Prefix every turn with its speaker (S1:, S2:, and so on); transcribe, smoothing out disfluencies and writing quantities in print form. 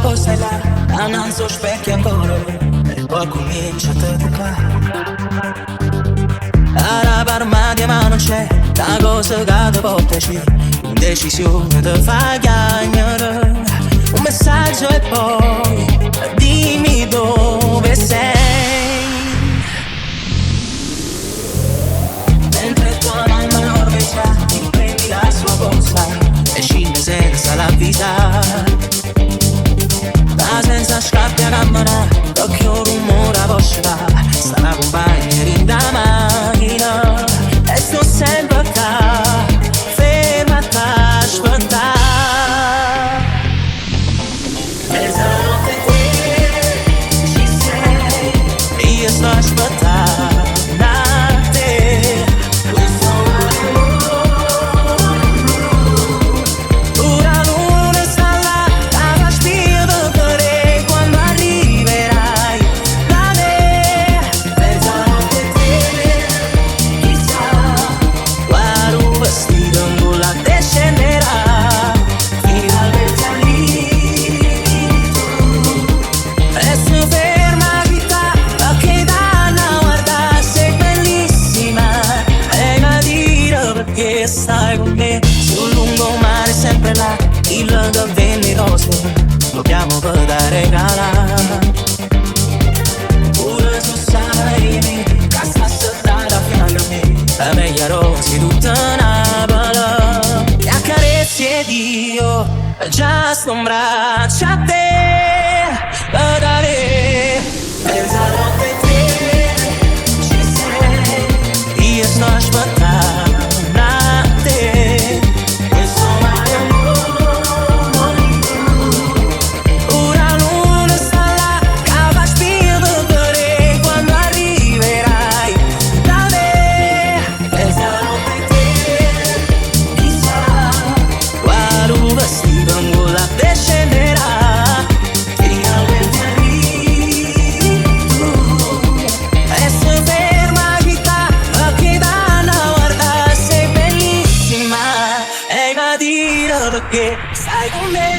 S1: poi stai là, davanti allo specchio ancora, e poi comincia a te toccare. Alla parmatia ma non c'è una cosa che ti può piacere, indecisione ti fa chiagnare, un messaggio e poi dimmi dove sei. Mentre tua mamma norvegia ti prendi la sua borsa e scende senza l'avvisare, ma senza scappi a camminare, l'occhio rumore a vostra, sta la compagna in da macchina e sto sempre qua, ferma a aspettare. Mezzanotte te ci sei, io sto aspettando a te. Questo ora luna sta là, la spia per quando arriverai da me. Mezzanotte te, chissà quale un vestito in la te scenderà, finalmente arrivi tu. Resto ferma a gridare, che danno guarda, sei bellissima, e a dire perché stai con me sul lungomare sempre là, il che vende rose lo chiamo per da regalare. Pure se sai che sta seduta fino a me, la meglio rose tutta Napoli, e accarezzi ed io già sto in braccio a te, per avere. Mezzanotte te ci sei, io sto aspettando a te. Questo mare amore, ora luna sta là, che fa spingere quando arriverai da me. Mezzanotte te, chissà quale un vestito in la te scenderà, finalmente arrivi tu. Resto ferma a gridare, che danno guarda, sei bellissima, e a dire perché stai con me.